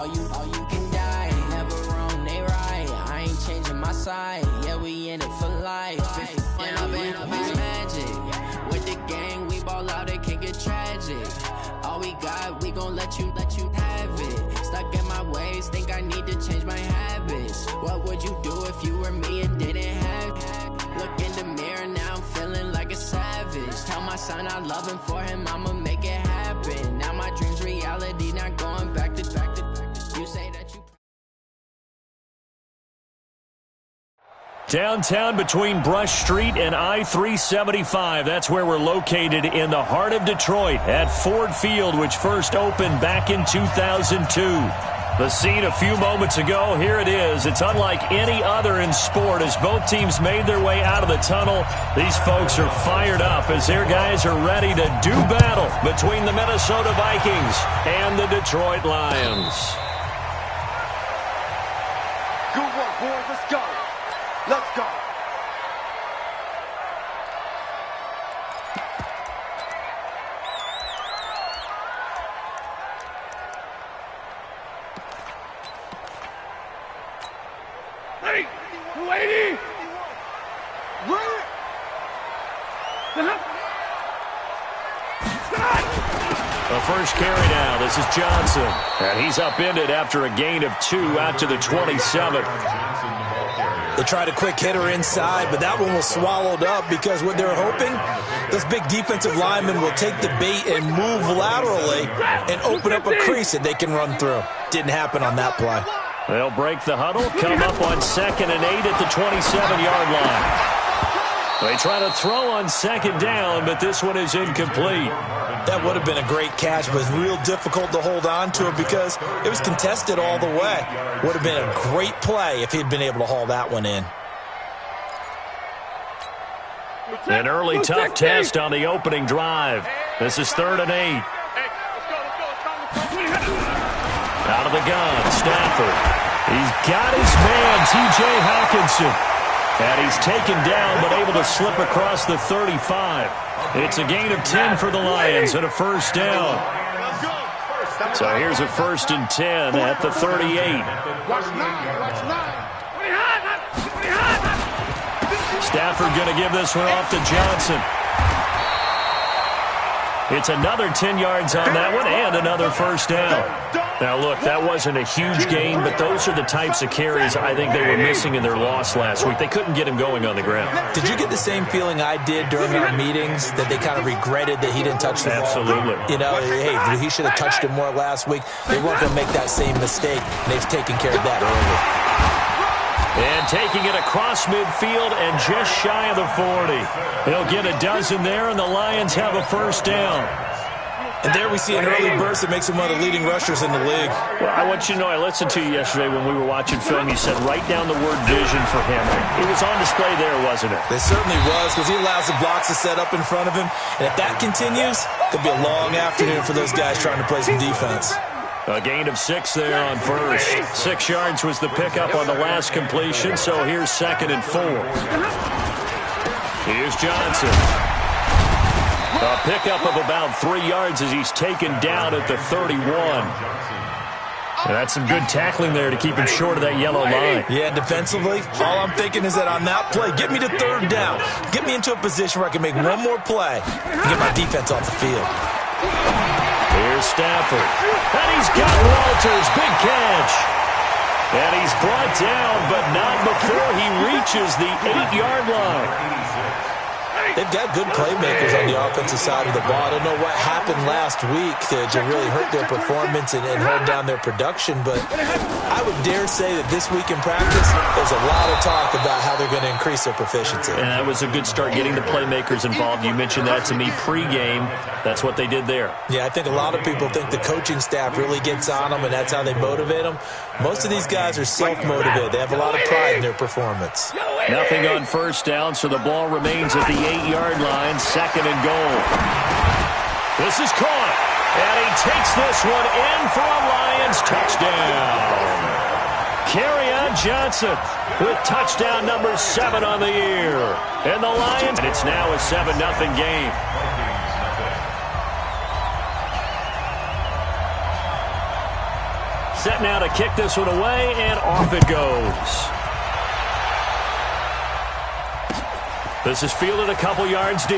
All you can die, never wrong, they right. I ain't changing my side, yeah, we in it for life. And I've been magic. With the gang, we ball out, it can get tragic. All we got, we gon' let you have it. Stuck in my ways, think I need to change my habits. What would you do if you were me and didn't have it? Look in the mirror, now I'm feeling like a savage. Tell my son I love him, for him I'ma make it happen. Now my dream's reality, not going back to you say that you. Downtown between Brush Street and I-375. That's where we're located in the heart of Detroit at Ford Field, which first opened back in 2002. The scene a few moments ago, here it is. It's unlike any other in sport as both teams made their way out of the tunnel. These folks are fired up as their guys are ready to do battle between the Minnesota Vikings and the Detroit Lions. Good work, boys. Let's go. Let's go. Ready? 280. Ready? The first carry now. This is Johnson. And he's upended after a gain of 2 out to the 27. They tried a quick hitter inside, but that one was swallowed up because what they're hoping, those big defensive linemen will take the bait and move laterally and open up a crease that they can run through. Didn't happen on that play. They'll break the huddle, come up on 2nd and 8 at the 27-yard line. They try to throw on 2nd down, but this one is incomplete. That would have been a great catch, but it's real difficult to hold on to it because it was contested all the way. Would have been a great play if he'd been able to haul that one in. An early tough test on the opening drive. This is 3rd and 8. Out of the gun, Stafford. He's got his man, T.J. Hawkinson. And he's taken down, but able to slip across the 35. It's a gain of 10 for the Lions and a first down. So here's a 1st and 10 at the 38. Stafford going to give this one off to Johnson. It's another 10 yards on that one and another first down. Now, look, that wasn't a huge gain, but those are the types of carries I think they were missing in their loss last week. They couldn't get him going on the ground. Did you get the same feeling I did during our meetings, that they kind of regretted that he didn't touch the ball? Absolutely. You know, hey, he should have touched it more last week. They weren't going to make that same mistake, and they've taken care of that early. And taking it across midfield and just shy of the 40. They'll get a dozen there, and the Lions have a first down. And there we see an early burst that makes him one of the leading rushers in the league. Well, I want you to know, I listened to you yesterday when we were watching film. You said write down the word vision for him. It was on display there, wasn't it? It certainly was, because he allows the blocks to set up in front of him. And if that continues, it'll be a long afternoon for those guys trying to play some defense. A gain of 6 there on first. 6 yards was the pickup on the last completion, so here's 2nd and 4. Here's Johnson. A pickup of about 3 yards as he's taken down at the 31. And that's some good tackling there to keep him short of that yellow line. Yeah, defensively, all I'm thinking is that on that play, get me to 3rd down. Get me into a position where I can make one more play and get my defense off the field. Here's Stafford. And he's got Walters. Big catch. And he's brought down, but not before he reaches the 8-yard line. They've got good playmakers on the offensive side of the ball. I don't know what happened last week to really hurt their performance and hold down their production, but I would dare say that this week in practice, there's a lot of talk about how they're going to increase their proficiency. And that was a good start, getting the playmakers involved. You mentioned that to me pregame. That's what they did there. Yeah, I think a lot of people think the coaching staff really gets on them, and that's how they motivate them. Most of these guys are self-motivated. They have a lot of pride in their performance. Nothing on first down, so the ball remains at the 8-yard line, 2nd and goal. This is caught, and he takes this one in for a Lions touchdown. Kerryon Johnson with touchdown number 7 on the year. And the Lions, and it's now a 7-0 game. Set now to kick this one away, and off it goes. This is fielded a couple yards deep.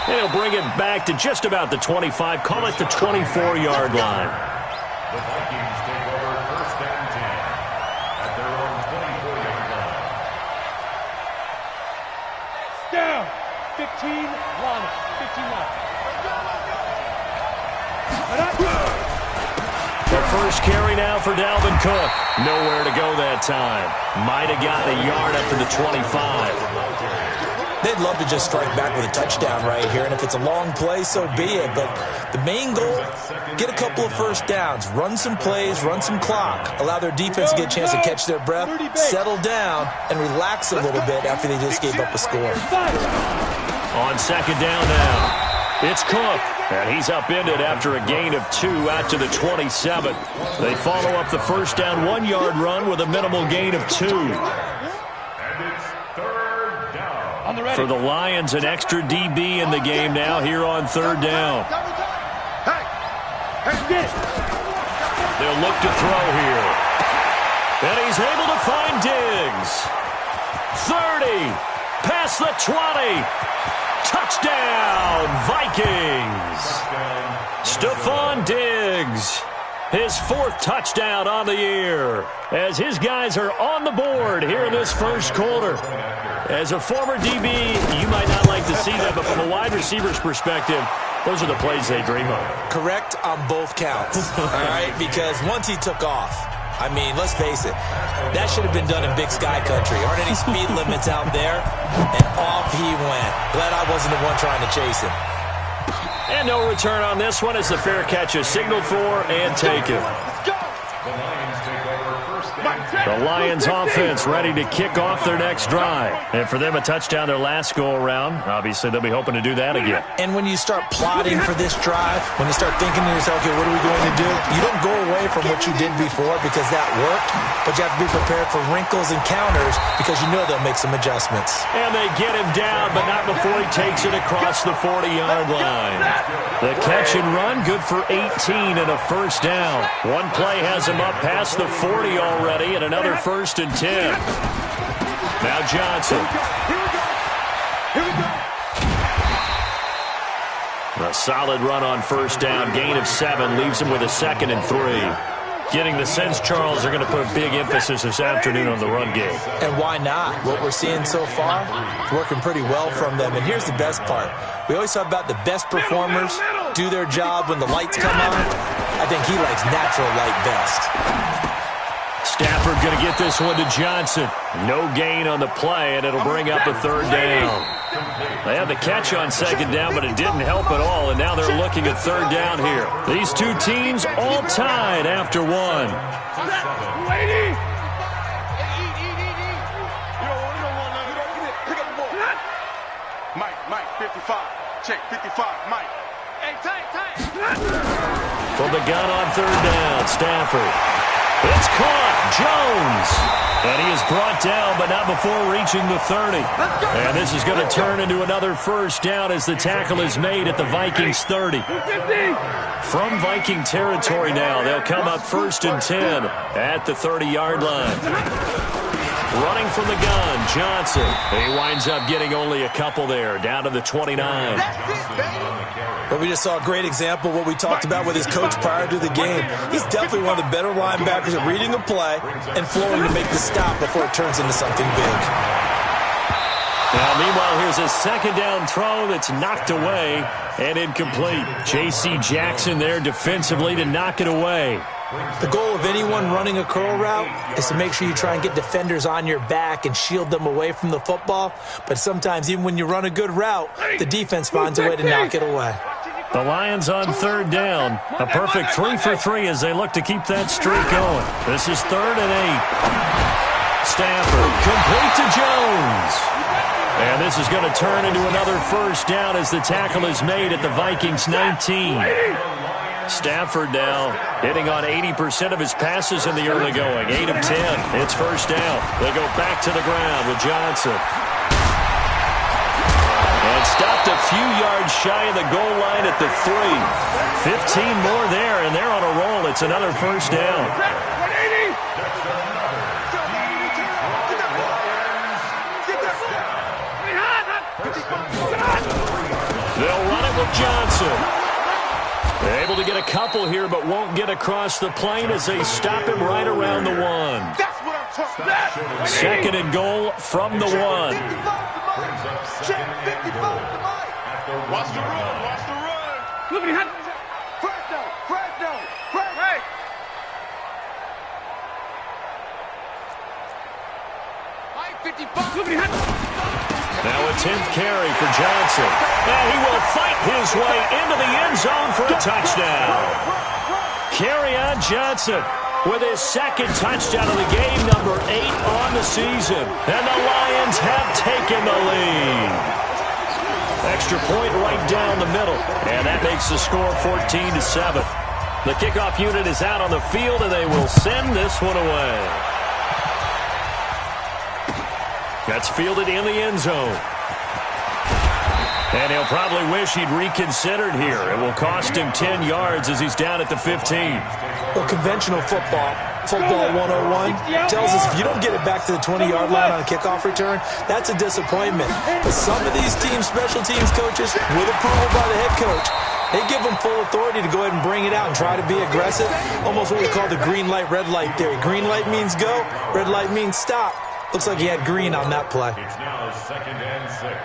And he'll bring it back to just about the 25, call it the 24-yard line. The Vikings take over first and 10 at their own 24-yard line. Down. 15, line up. 15 line. The first carry now for Dalvin Cook. Nowhere to go that time. Might have gotten a yard up to the 25. They'd love to just strike back with a touchdown right here, and if it's a long play, so be it. But the main goal, get a couple of first downs, run some plays, run some clock, allow their defense to get a chance to catch their breath, settle down, and relax a little bit after they just gave up a score. On second down now, it's Cook, and he's upended after a gain of 2 out to the 27. They follow up the first down 1-yard run with a minimal gain of 2. And it's third down. For the Lions, an extra DB in the game now here on third down. They'll look to throw here. And he's able to find Diggs. 30, past the 20. Touchdown, Vikings. Stephon Diggs, his 4th touchdown on the year, as his guys are on the board here in this first quarter. As a former DB, you might not like to see that, but from a wide receiver's perspective, those are the plays they dream of. Correct on both counts, all right? Because once he took off, I mean, let's face it, that should have been done in Big Sky Country. Aren't any speed limits out there? And off he went. Glad I wasn't the one trying to chase him. And no return on this one as the fair catch is signaled for and taken. The Lions offense ready to kick off their next drive. And for them, a touchdown their last go-around. Obviously, they'll be hoping to do that again. And when you start plotting for this drive, when you start thinking to yourself, okay, what are we going to do? You don't go away from what you did before because that worked, but you have to be prepared for wrinkles and counters because you know they'll make some adjustments. And they get him down, but not before he takes it across the 40-yard line. The catch and run, good for 18 and a first down. One play has him up past the 40 already, and another first and 10. Now Johnson. A solid run on first down. Gain of 7 leaves him with a 2nd and 3. Getting the sense, Charles, they're going to put a big emphasis this afternoon on the run game. And why not? What we're seeing so far, it's working pretty well from them. And here's the best part. We always talk about the best performers do their job when the lights come on. I think he likes natural light best. Stafford going to get this one to Johnson. No gain on the play, and it'll bring up a third down. They had the catch on second down, but it didn't help at all, and now they're looking at third down here. These two teams all tied after one. Mike, 55. Check, 55, Mike. Hey, tight. From the gun on third down, Stafford. It's caught, Jones. And he is brought down, but not before reaching the 30. And this is going to turn into another first down as the tackle is made at the Vikings 30. From Viking territory now, they'll come up first and 10 at the 30-yard line. Running from the gun, Johnson. He winds up getting only a couple there, down to the 29. But we just saw a great example of what we talked about with his coach prior to the game. He's definitely one of the better linebackers at reading a play and flowing to make the stop before it turns into something big. Now, meanwhile, here's a second down throw that's knocked away and incomplete. J.C. Jackson there defensively to knock it away. The goal of anyone running a curl route is to make sure you try and get defenders on your back and shield them away from the football. But sometimes even when you run a good route, the defense finds a way to knock it away. The Lions on third down. A perfect 3 for 3 as they look to keep that streak going. This is 3rd and 8. Stafford complete to Jones. And this is going to turn into another first down as the tackle is made at the Vikings 19. Stafford now hitting on 80% of his passes in the early going. 8 of 10. It's first down. They go back to the ground with Johnson. And It stopped a few yards shy of the goal line at the 3. 15 more there, and they're on a roll. It's another first down. They'll run it with Johnson. They're able to get a couple here, but won't get across the plane as they stop him right around the 1. That's what I'm talking about. Second and goal from the 1. Check 55 to Mike. Watch the run. Watch the run. Fresno. Mike 55. Now a 10th carry for Johnson. And he will fight his way into the end zone for a touchdown. Kerryon Johnson with his second touchdown of the game, number 8 on the season. And the Lions have taken the lead. Extra point right down the middle. And that makes the score 14-7. The kickoff unit is out on the field, and they will send this one away. That's fielded in the end zone. And he'll probably wish he'd reconsidered here. It will cost him 10 yards as he's down at the 15. Well, conventional football 101, tells us if you don't get it back to the 20-yard line on a kickoff return, that's a disappointment. But some of these teams, special teams coaches, with approval by the head coach, they give them full authority to go ahead and bring it out and try to be aggressive. Almost what we call the green light, red light theory. Green light means go, red light means stop. Looks like he had green on that play. It's now 2nd and 6.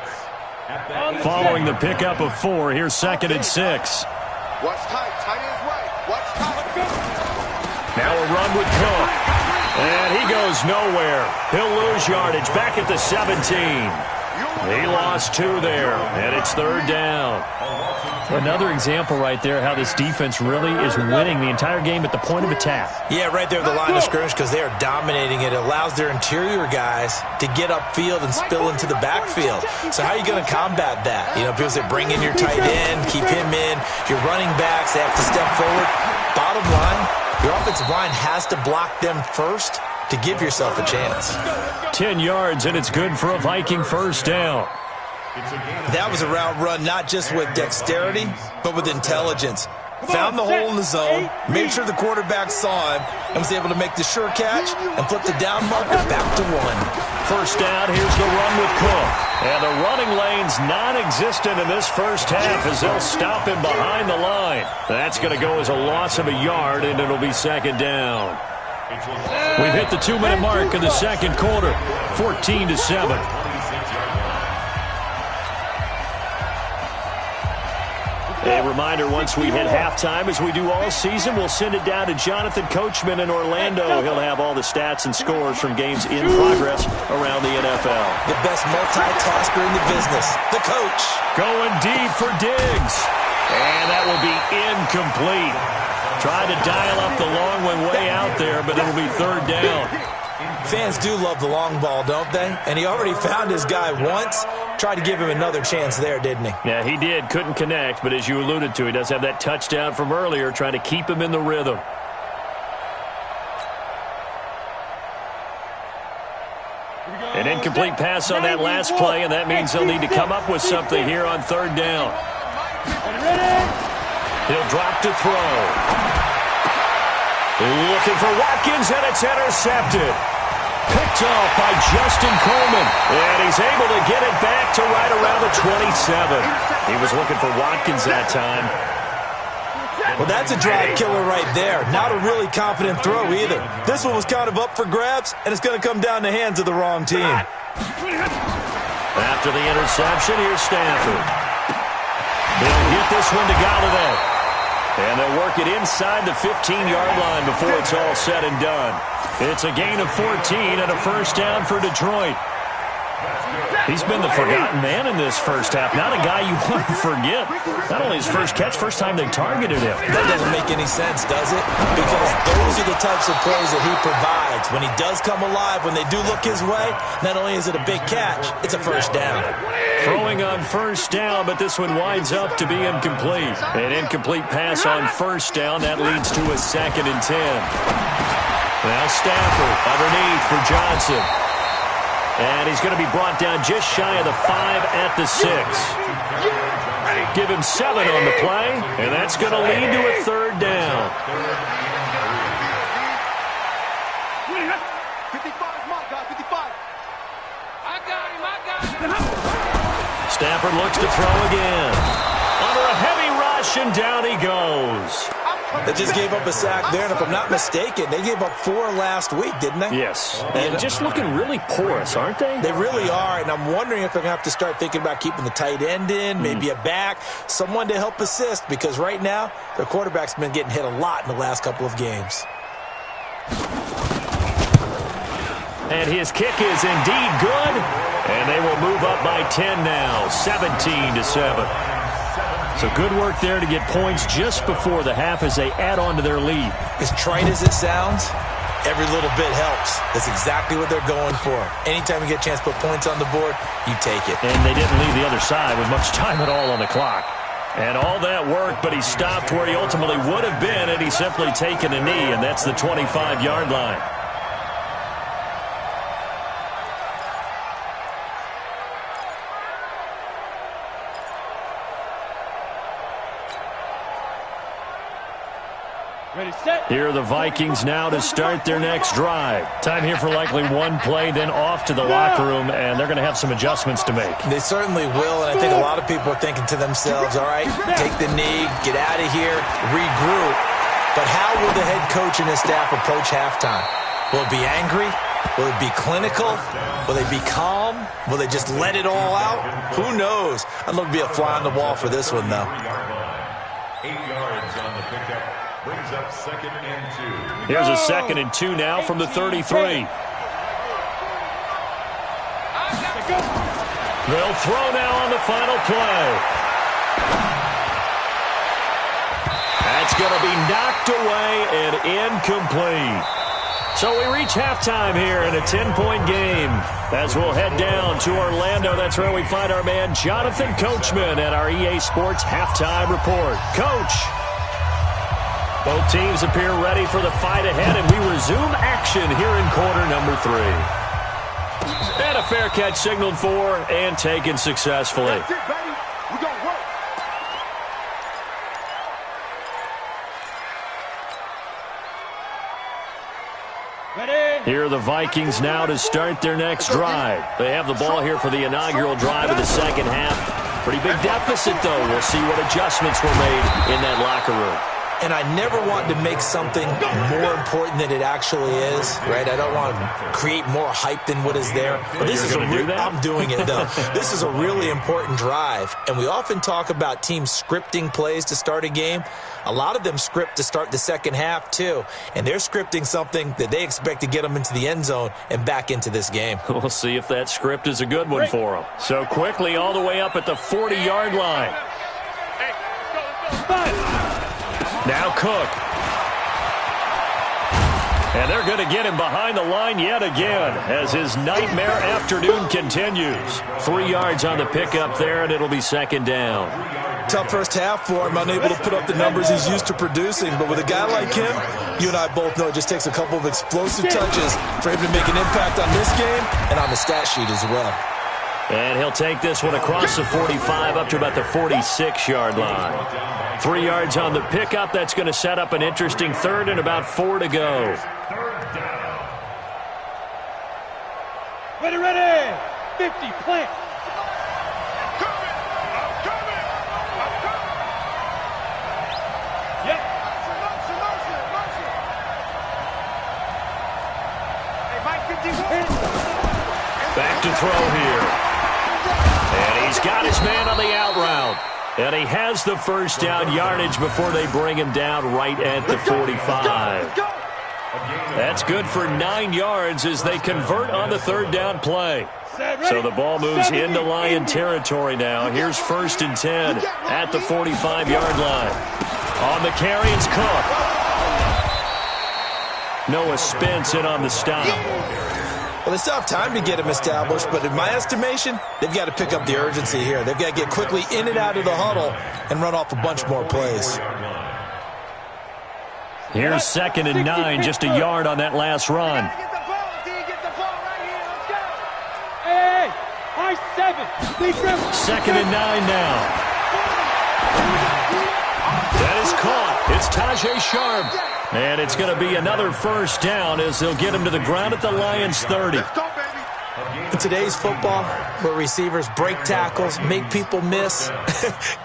Following the pickup of 4, here's 2nd and 6. Watch tight. Tight ends right. Watch tight. Now a run with Cook. And he goes nowhere. He'll lose yardage back at the 17. He lost 2 there, and it's 3rd down. Another example right there how this defense really is winning the entire game at the point of attack. Yeah, right there at the line of scrimmage because they are dominating it. It allows their interior guys to get upfield and spill into the backfield. So how are you going to combat that? You know, people say bring in your tight end, keep him in. Your running backs, they have to step forward. Bottom line, your offensive line has to block them first to give yourself a chance. 10 yards, and it's good for a Viking first down. That was a route run not just with dexterity, but with intelligence. Found the hole in the zone, made sure the quarterback saw him, and was able to make the sure catch and flip the down marker back to 1. First down, here's the run with Cook. And the running lane's non-existent in this first half as they'll stop him behind the line. That's going to go as a loss of a yard, and it'll be 2nd down. We've hit the 2-minute mark in the second quarter, 14-7. A reminder, once we hit halftime, as we do all season, we'll send it down to Jonathan Coachman in Orlando. He'll have all the stats and scores from games in progress around the NFL. The best multitasker in the business, the coach. Going deep for Diggs. And that will be incomplete. Tried to dial up the long one way out there, but it'll be 3rd down. Fans do love the long ball, don't they? And he already found his guy once. Tried to give him another chance there, didn't he? Yeah, he did. Couldn't connect, but as you alluded to, he does have that touchdown from earlier, trying to keep him in the rhythm. An incomplete pass on that last play, and that means they'll need to come up with something here on 3rd down. He'll drop to throw. Looking for Watkins, and it's intercepted. Picked off by Justin Coleman, and he's able to get it back to right around the 27. He was looking for Watkins that time. Well, that's a drive killer right there. Not a really confident throw either. This one was kind of up for grabs, and it's going to come down the hands of the wrong team. After the interception, here's Stafford. They'll get this one to Galladay. And they'll work it inside the 15-yard line before it's all said and done. It's a gain of 14 and a first down for Detroit. He's been the forgotten man in this first half. Not a guy you want to forget. Not only his first catch, first time they targeted him. That doesn't make any sense, does it? Because those are the types of plays that he provides. When he does come alive, when they do look his way, not only is it a big catch, it's a first down. Throwing on first down, but this one winds up to be incomplete. An incomplete pass on first down. That leads to a 2nd and 10. Now Stafford underneath for Johnson. And he's going to be brought down just shy of the 5 at the 6. Give him 7 on the play, and that's going to lead to a 3rd down. 55, my guy, 55. I got him. Stafford looks to throw again. Under a heavy rush, and down he goes. They just gave up a sack there, and if I'm not mistaken, they gave up 4 last week, didn't they? Yes, and just looking really porous, aren't they? They really are, and I'm wondering if they're going to have to start thinking about keeping the tight end in, maybe a back, someone to help assist, because right now, their quarterback's been getting hit a lot in the last couple of games. And his kick is indeed good, and they will move up by 10 now, 17-7. So good work there to get points just before the half as they add on to their lead. As trite as it sounds, every little bit helps. That's exactly what they're going for. Anytime you get a chance to put points on the board, you take it. And they didn't leave the other side with much time at all on the clock. And all that work, but he stopped where he ultimately would have been, and he's simply taken a knee, and that's the 25-yard line. Ready, set. Here are the Vikings now to start their next drive. Time here for likely one play, then off to the locker room, and they're going to have some adjustments to make. They certainly will, and I think a lot of people are thinking to themselves, all right, take the knee, get out of here, regroup. But how will the head coach and his staff approach halftime? Will it be angry? Will it be clinical? Will they be calm? Will they just let it all out? Who knows? I'd love to be a fly on the wall for this one, though. 8 yards on the pickup. Brings up 2nd and 2. Here's a 2nd and 2 now from the 33. They'll throw now on the final play. That's going to be knocked away and incomplete. So we reach halftime here in a 10-point game. As we'll head down to Orlando, that's where we find our man Jonathan Coachman at our EA Sports Halftime Report. Coach. Both teams appear ready for the fight ahead, and we resume action here in quarter number 3. And a fair catch signaled for and taken successfully. That's it, baby. We're going to work. Ready. Here are the Vikings now to start their next drive. They have the ball here for the inaugural drive of the second half. Pretty big deficit, though. We'll see what adjustments were made in that locker room. And I never want to make something more important than it actually is, right? I don't want to create more hype than what is there. But this is I'm doing it, though. This is a really important drive. And we often talk about teams scripting plays to start a game. A lot of them script to start the second half, too. And they're scripting something that they expect to get them into the end zone and back into this game. We'll see if that script is a good one for them. So quickly all the way up at the 40-yard line. Now Cook. And they're going to get him behind the line yet again as his nightmare afternoon continues. 3 yards on the pickup there, and it'll be 2nd down. Tough first half for him, unable to put up the numbers he's used to producing. But with a guy like him, you and I both know it just takes a couple of explosive touches for him to make an impact on this game and on the stat sheet as well. And he'll take this one across the 45 up to about the 46-yard line. 3 yards on the pickup. That's going to set up an interesting 3rd and about 4 to go. Ready, ready. 50, plant. Yep. Back to throw here. And he's got his man on the out route. And he has the first down yardage before they bring him down right at the 45. That's good for 9 yards as they convert on the 3rd down play. So the ball moves into Lion territory now. Here's 1st and 10 at the 45-yard line. On the carry, it's Cook. Noah Spence in on the stop. Well, they still have time to get him established, but in my estimation, they've got to pick up the urgency here. They've got to get quickly in and out of the huddle and run off a bunch more plays. Here's 2nd and 9, just a yard on that last run. Second and 9 now. That is caught. It's Tajay Sharp. And it's going to be another first down as they'll get him to the ground at the Lions' 30. In today's football, where receivers break tackles, make people miss,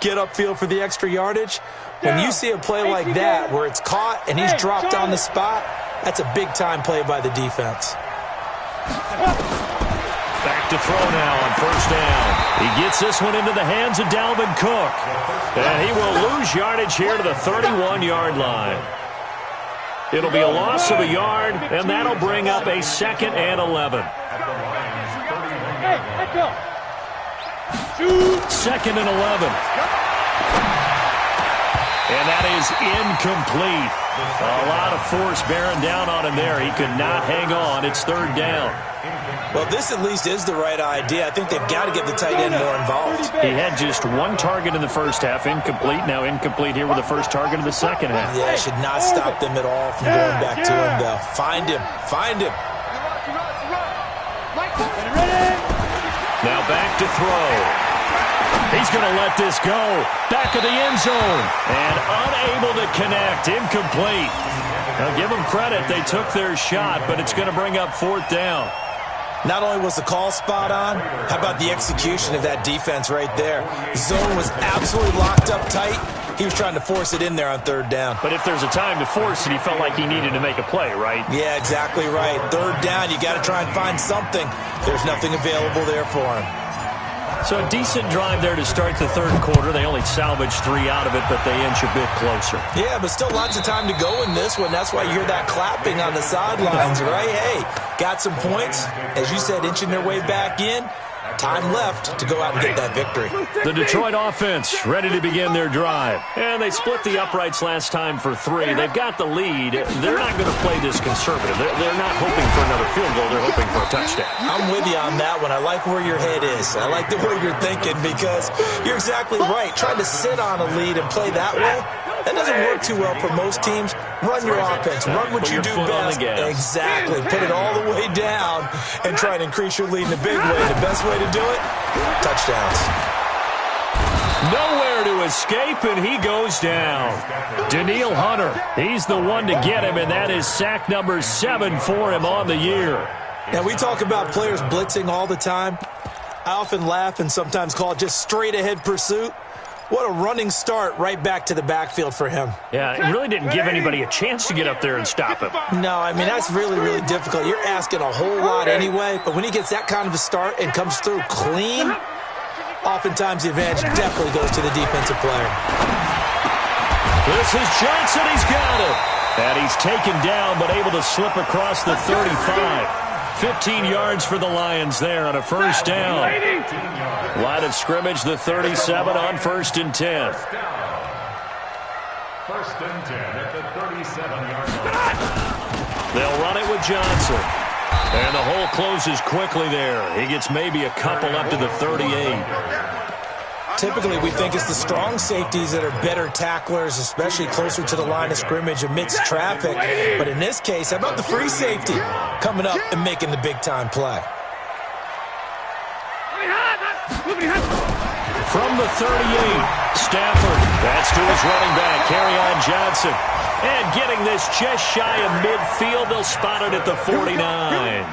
get upfield for the extra yardage, when you see a play like that where it's caught and he's dropped on the spot, that's a big-time play by the defense. Back to throw now on first down. He gets this one into the hands of Dalvin Cook. And he will lose yardage here to the 31-yard line. It'll be a loss of a yard, and that'll bring up a 2nd and 11. 2nd and 11. And that is incomplete. A lot of force bearing down on him there. He could not hang on. It's 3rd down. Well, this at least is the right idea. I think they've got to get the tight end more involved. He had just 1 target in the first half, incomplete. Now incomplete here with the first target of the second half. Yeah, it should not stop them at all from going back to him, though. Find him. Find him. Now back to throw. He's going to let this go. Back of the end zone. And unable to connect. Incomplete. Now give them credit. They took their shot, but it's going to bring up 4th down. Not only was the call spot on, how about the execution of that defense right there? Zone was absolutely locked up tight. He was trying to force it in there on 3rd down. But if there's a time to force it, he felt like he needed to make a play, right? Yeah, exactly right. 3rd down, you got to try and find something. There's nothing available there for him. So a decent drive there to start the 3rd quarter. They only salvaged 3 out of it, but they inch a bit closer. Yeah, but still lots of time to go in this one. That's why you hear that clapping on the sidelines, right? Hey, got some points. As you said, inching their way back in. Time left to go out and get that victory. The Detroit offense ready to begin their drive. And they split the uprights last time for 3. They've got the lead. They're not going to play this conservative. They're not hoping for another field goal. They're hoping for a touchdown. I'm with you on that one. I like where your head is. I like the way you're thinking because you're exactly right. Trying to sit on a lead and play that way, that doesn't work too well for most teams. Run your offense. Run what you do best. Exactly. Put it all the way down and try and increase your lead in a big way. The best way to do it, touchdowns. Nowhere to escape, and he goes down. Danielle Hunter, he's the one to get him, and that is sack number 7 for him on the year. Now, we talk about players blitzing all the time. I often laugh and sometimes call it just straight-ahead pursuit. What a running start right back to the backfield for him. Yeah, it really didn't give anybody a chance to get up there and stop him. No, I mean, that's really, really difficult. You're asking a whole lot anyway, but when he gets that kind of a start and comes through clean, oftentimes the advantage definitely goes to the defensive player. This is Johnson. He's got it. And he's taken down, but able to slip across the 35. 15 yards for the Lions there on a first down. Line of scrimmage, the 37 on 1st and 10. 1st and 10 at the 37-yard line. They'll run it with Johnson. And the hole closes quickly there. He gets maybe a couple up to the 38. Typically, we think it's the strong safeties that are better tacklers, especially closer to the line of scrimmage amidst traffic. But in this case, how about the free safety coming up and making the big-time play? From the 38, Stafford. That's to his running back, Kerryon Johnson. And getting this just shy of midfield, they'll spot it at the 49.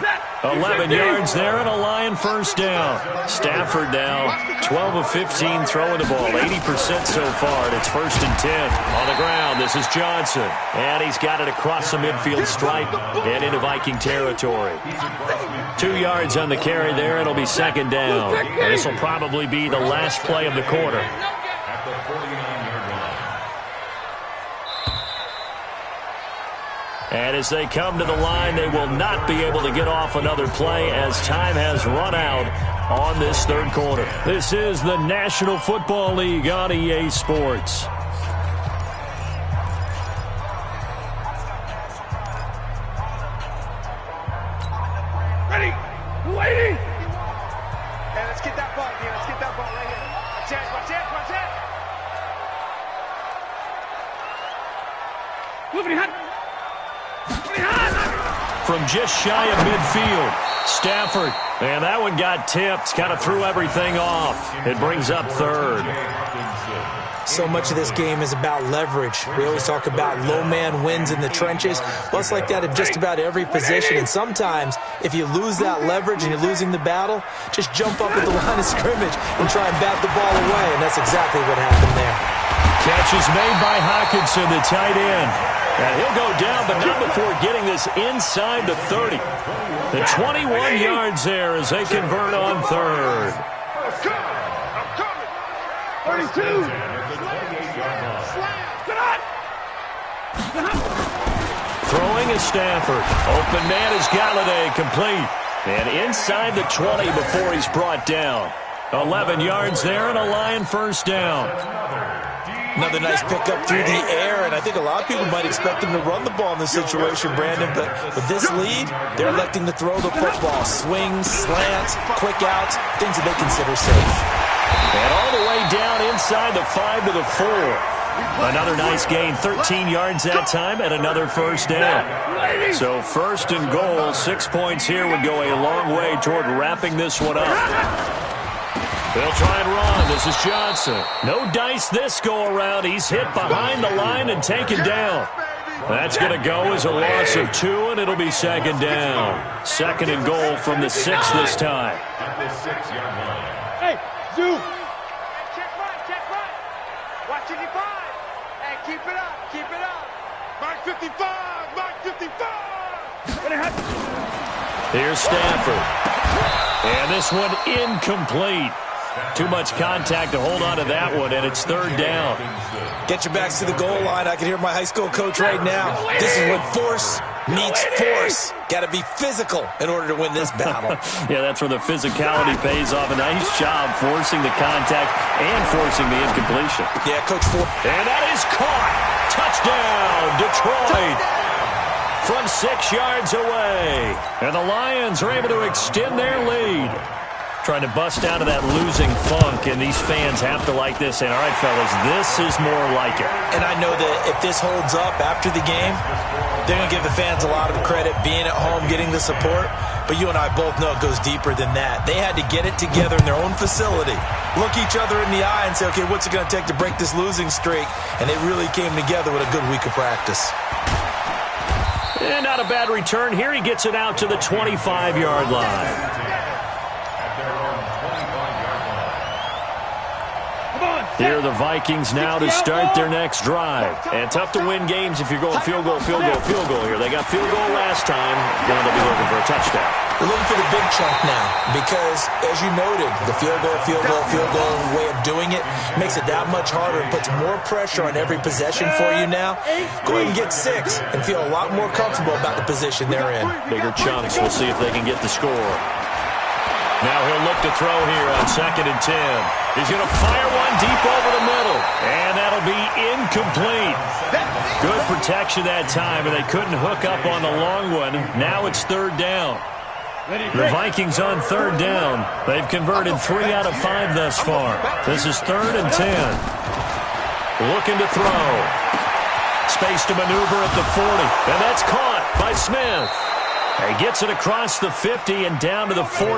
11 yards there and a Lion first down. Stafford now 12 of 15 throwing the ball, 80% so far, and it's 1st and 10. On the ground, this is Johnson. And he's got it across the midfield stripe and into Viking territory. 2 yards on the carry there. It'll be 2nd down. And this will probably be the last play of the quarter. At the 49-yard line. And as they come to the line, they will not be able to get off another play as time has run out on this 3rd quarter. This is the National Football League on EA Sports. Ready? Waiting. Hey, let's get that ball here. Let's get that ball right here. Watch it, watch it, watch it. Moving hot. from just shy of midfield. Stafford, and that one got tipped, kind of threw everything off. It brings up third. So much of this game is about leverage. We always talk about low man wins in the trenches. Well, it's like that in just about every position. And sometimes, if you lose that leverage and you're losing the battle, just jump up at the line of scrimmage and try and bat the ball away. And that's exactly what happened there. Catch is made by Hockenson, the tight end. And he'll go down, but not before getting this inside the 30. The 21 yards there as they convert on third. 32. Throwing is Stafford. Open man is Galladay, complete. And inside the 20 before he's brought down. 11 yards there and a Lion first down. Another nice pickup through the air, and I think a lot of people might expect him to run the ball in this situation, Brandon, but with this lead, they're electing to throw the football. Swings, slants, quick outs, things that they consider safe. And all the way down inside the 5 to the 4. Another nice gain, 13 yards that time, and another first down. So first and goal, 6 points here would go a long way toward wrapping this one up. They'll try and run. This is Johnson. No dice this go-around. He's hit behind the line and taken down. That's going to go as a loss of 2, and it'll be second down. Second and goal from the 6 this time. Hey, Zoo. Check right. Watch 85. Hey, keep it up. Mark 55. Here's Stafford. And this one incomplete. Too much contact to hold on to that one, and it's third down. Get your backs to the goal line. I can hear my high school coach right now. This is when force meets force. Got to be physical in order to win this battle. Yeah, that's where the physicality pays off. A nice job forcing the contact and forcing the incompletion. Yeah, Coach Ford. And that is caught. Touchdown, Detroit. From 6 yards away. And the Lions are able to extend their lead. Trying to bust out of that losing funk, and these fans have to like this. And, all right, fellas, this is more like it. And I know that if this holds up after the game, they're going to give the fans a lot of credit, being at home, getting the support. But you and I both know it goes deeper than that. They had to get it together in their own facility, look each other in the eye and say, okay, what's it going to take to break this losing streak? And they really came together with a good week of practice. And not a bad return. Here he gets it out to the 25-yard line. Here are the Vikings now to start their next drive. And tough to win games if you're going field goal here. They got field goal last time. Now they'll be looking for a touchdown. They're looking for the big chunk now because, as you noted, the field goal way of doing it makes it that much harder and puts more pressure on every possession for you now. Go ahead and get 6 and feel a lot more comfortable about the position they're in. Bigger chunks. We'll see if they can get the score. Now he'll look to throw here on 2nd and 10. He's going to fire one deep over the middle. And that'll be incomplete. Good protection that time, and they couldn't hook up on the long one. Now it's third down. The Vikings on third down. They've converted 3 out of 5 thus far. This is 3rd and 10. Looking to throw. Space to maneuver at the 40. And that's caught by Smith. He gets it across the 50 and down to the 48.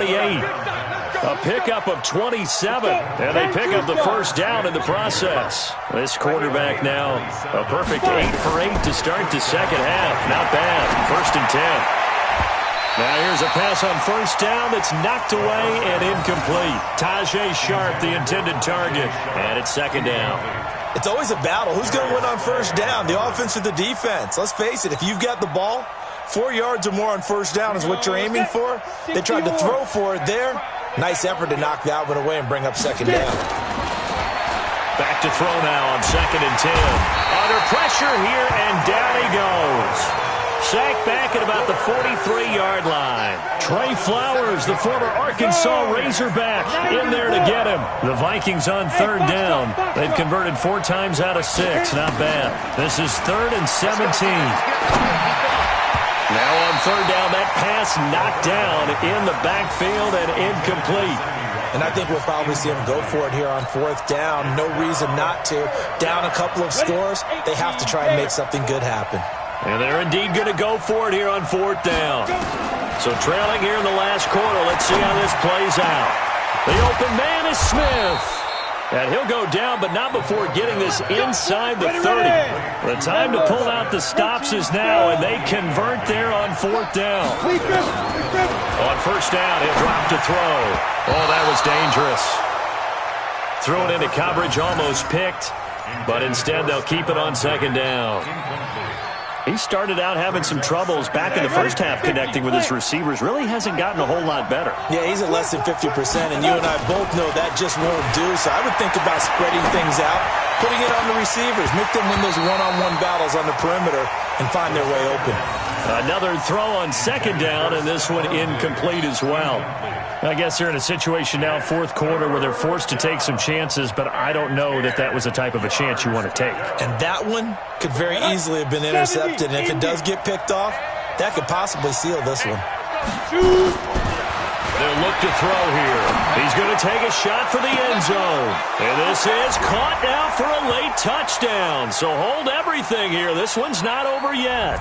A pickup of 27. And they pick up the first down in the process. This quarterback now, a perfect 8 for 8 to start the second half. Not bad. 1st and 10. Now here's a pass on first down that's knocked away and incomplete. Tajay Sharp, the intended target. And it's second down. It's always a battle. Who's going to win on first down, the offense or the defense? Let's face it, if you've got the ball, 4 yards or more on first down is what you're aiming for. They tried to throw for it there. Nice effort to knock that one away and bring up second down. Back to throw now on 2nd and 10. Under pressure here, and down he goes. Sacked back at about the 43-yard line. Trey Flowers, the former Arkansas Razorback, in there to get him. The Vikings on third down. They've converted 4 times out of 6. Not bad. This is 3rd and 17. Now on third down, that pass knocked down in the backfield and incomplete. And I think we'll probably see them go for it here on 4th down. No reason not to. Down a couple of scores, they have to try and make something good happen. And they're indeed going to go for it here on 4th down. So trailing here in the last quarter. Let's see how this plays out. The open man is Smith. And he'll go down, but not before getting this inside the 30. The time to pull out the stops is now, and they convert there on 4th down. On 1st down, he'll drop to throw. Oh, that was dangerous. Threw it into coverage, almost picked, but instead they'll keep it on 2nd down. He started out having some troubles back in the first half connecting with his receivers. Really hasn't gotten a whole lot better. Yeah, he's at less than 50%, and you and I both know that just won't do. So I would think about spreading things out, putting it on the receivers, make them win those one-on-one battles on the perimeter and find their way open. Another throw on 2nd down, and this one incomplete as well. I guess they're in a situation now, 4th quarter, where they're forced to take some chances, but I don't know that that was the type of a chance you want to take. And that one could very easily have been intercepted, and if it does get picked off, that could possibly seal this one. They'll look to throw here. He's going to take a shot for the end zone. And this is caught now for a late touchdown. So hold everything here. This one's not over yet.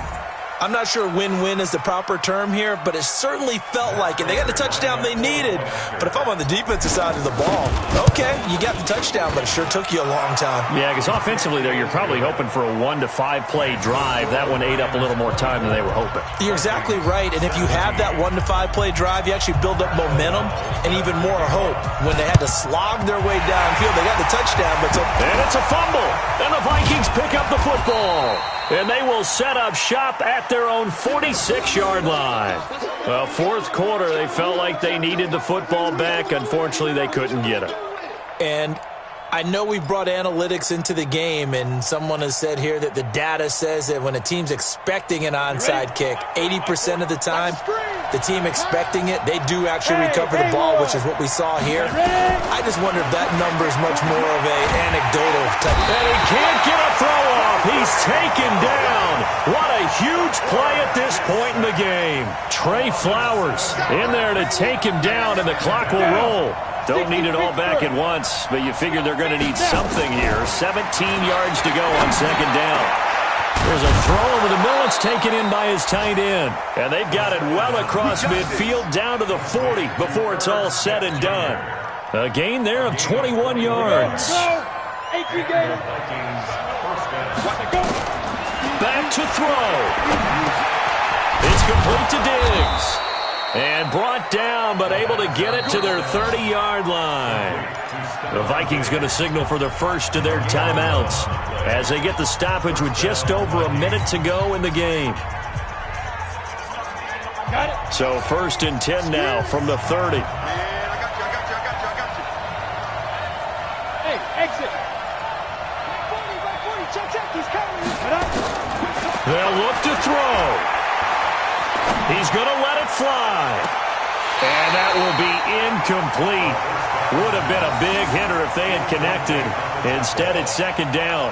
I'm not sure win-win is the proper term here, but it certainly felt like it. They got the touchdown they needed, but if I'm on the defensive side of the ball, okay, you got the touchdown, but it sure took you a long time. Yeah, because offensively there, you're probably hoping for a 1 to 5 play drive. That one ate up a little more time than they were hoping. You're exactly right, and if you have that 1 to 5 play drive, you actually build up momentum and even more hope. When they had to slog their way downfield, they got the touchdown, but and it's a fumble, and the Vikings pick up the football. And they will set up shop at their own 46-yard line. Well, 4th quarter, they felt like they needed the football back. Unfortunately, they couldn't get it. And I know we brought analytics into the game, and someone has said here that the data says that when a team's expecting an onside kick, 80% of the time, the team expecting it, they do actually recover the ball, which is what we saw here. I just wonder if that number is much more of an anecdotal type. And he can't get a throw off. He's taken down. What a huge play at this point in the game. Trey Flowers in there to take him down, and the clock will roll. Don't need it all back at once, but you figure they're going to need something here. 17 yards to go on 2nd down. There's a throw over the middle. It's taken in by his tight end. And they've got it well across midfield down to the 40 before it's all said and done. A gain there of 21 yards. Back to throw. It's complete to Diggs. And brought down, but able to get it to their 30-yard line. The Vikings going to signal for the first of their timeouts as they get the stoppage with just over a minute to go in the game. So 1st and 10 now from the 30. I got you. Hey, exit. Check, he's coming. They'll look to throw. He's going to let it fly. And that will be incomplete. Would have been a big hitter if they had connected. Instead, it's 2nd down.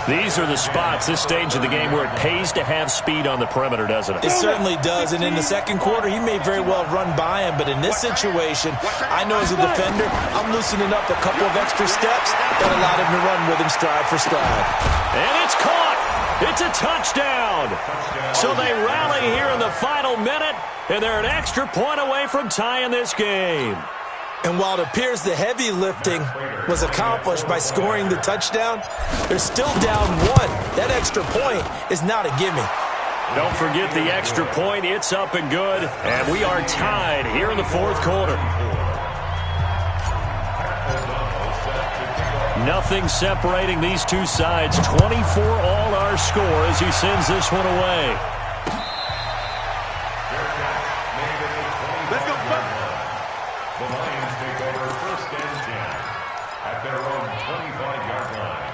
These are the spots, this stage of the game, where it pays to have speed on the perimeter, doesn't it? It certainly does, and in the 2nd quarter, he may very well run by him, but in this situation, I know as a defender, I'm loosening up a couple of extra steps that allowed him to run with him stride for stride. And it's caught. It's a touchdown. So they rally here in the final minute, and they're an extra point away from tying this game. And while it appears the heavy lifting was accomplished by scoring the touchdown, they're still down 1. That extra point is not a gimme. Don't forget the extra point. It's up and good. And we are tied here in the 4th quarter. Nothing separating these two sides. 24 all our score as he sends this one away. Let's go, The Lions take over 1st and 10 at their own 25-yard line.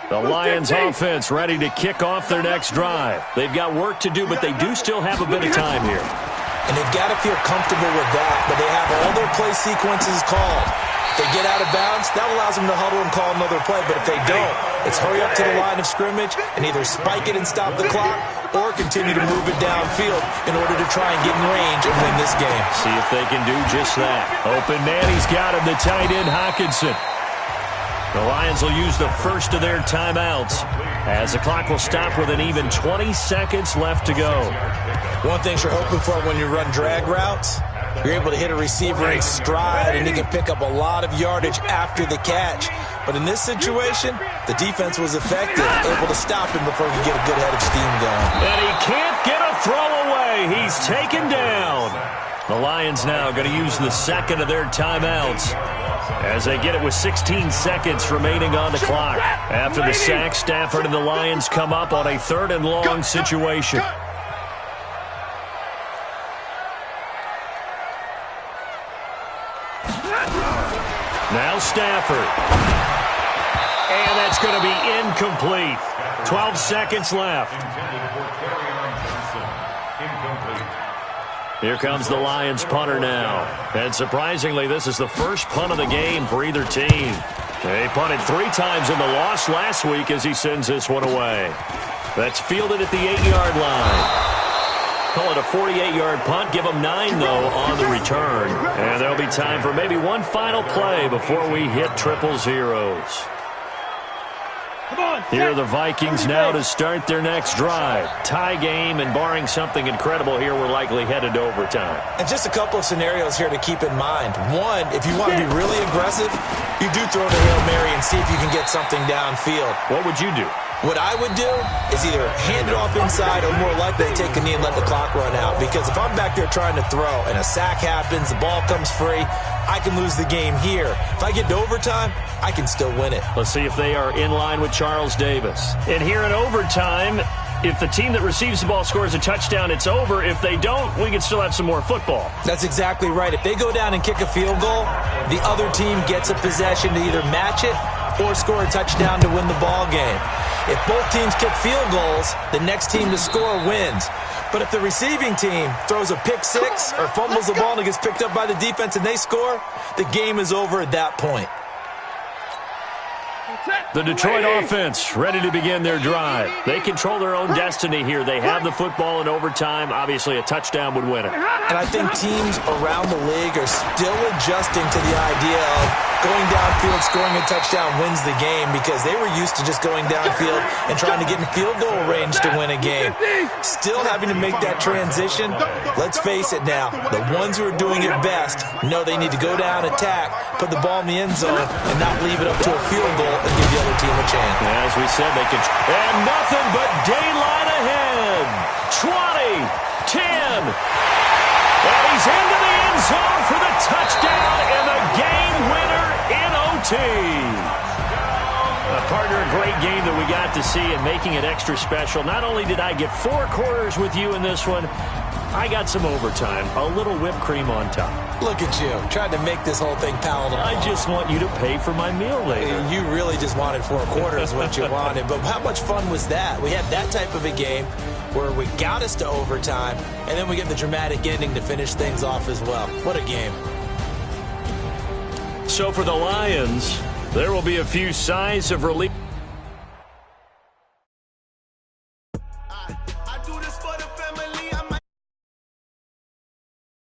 The Lions offense ready to kick off their next drive. They've got work to do, but they do still have a bit of time here. And they've got to feel comfortable with that, but they have all their play sequences called. If they get out of bounds, that allows them to huddle and call another play, but if they don't, it's hurry up to the line of scrimmage and either spike it and stop the clock or continue to move it downfield in order to try and get in range and win this game. See if they can do just that. Open man, he's got him, the tight end, Hawkinson. The Lions will use the first of their timeouts as the clock will stop with an even 20 seconds left to go. One thing you're hoping for when you run drag routes, you're able to hit a receiver in stride and he can pick up a lot of yardage after the catch. But in this situation, the defense was effective, able to stop him before he could get a good head of steam going. And he can't get a throw away. He's taken down. The Lions now going to use the second of their timeouts as they get it with 16 seconds remaining on the clock. After the sack, Stafford and the Lions come up on a 3rd and long situation. Now Stafford. And that's going to be incomplete. 12 seconds left. Here comes the Lions punter now. And surprisingly, this is the first punt of the game for either team. They punted 3 times in the loss last week as he sends this one away. That's fielded at the 8-yard line. Call it a 48-yard punt. Give them 9, though, on the return. And there'll be time for maybe one final play before we hit 000. Here are the Vikings now to start their next drive. Tie game, and barring something incredible here, we're likely headed to overtime. And just a couple of scenarios here to keep in mind. One, if you want to be really aggressive, you do throw the Hail Mary and see if you can get something downfield. What would you do? What I would do is either hand it off inside or more likely take a knee and let the clock run out. Because if I'm back there trying to throw and a sack happens, the ball comes free, I can lose the game here. If I get to overtime, I can still win it. Let's see if they are in line with Charles Davis. And here in overtime, if the team that receives the ball scores a touchdown, it's over. If they don't, we can still have some more football. That's exactly right. If they go down and kick a field goal, the other team gets a possession to either match it or score a touchdown to win the ball game. If both teams kick field goals, the next team to score wins. But if the receiving team throws a pick six or fumbles the ball and it gets picked up by the defense and they score, the game is over at that point. The Detroit offense ready to begin their drive. They control their own destiny here. They have the football in overtime. Obviously, a touchdown would win it. And I think teams around the league are still adjusting to the idea of going downfield, scoring a touchdown wins the game because they were used to just going downfield and trying to get in field goal range to win a game. Still having to make that transition. Let's face it now, the ones who are doing it best know they need to go down, attack, put the ball in the end zone, and not leave it up to a field goal and give the other team a chance. As we said, they can... And nothing but daylight ahead. 20, 10. And he's into the end zone for the touchdown and the game winner in OT. Partner, a great game that we got to see and making it extra special. Not only did I get 4 quarters with you in this one, I got some overtime, a little whipped cream on top. Look at you, trying to make this whole thing palatable. I just want you to pay for my meal later. You really just wanted 4 quarters, what you wanted. But how much fun was that? We had that type of a game where we got us to overtime, and then we get the dramatic ending to finish things off as well. What a game. So for the Lions, there will be a few sighs of relief.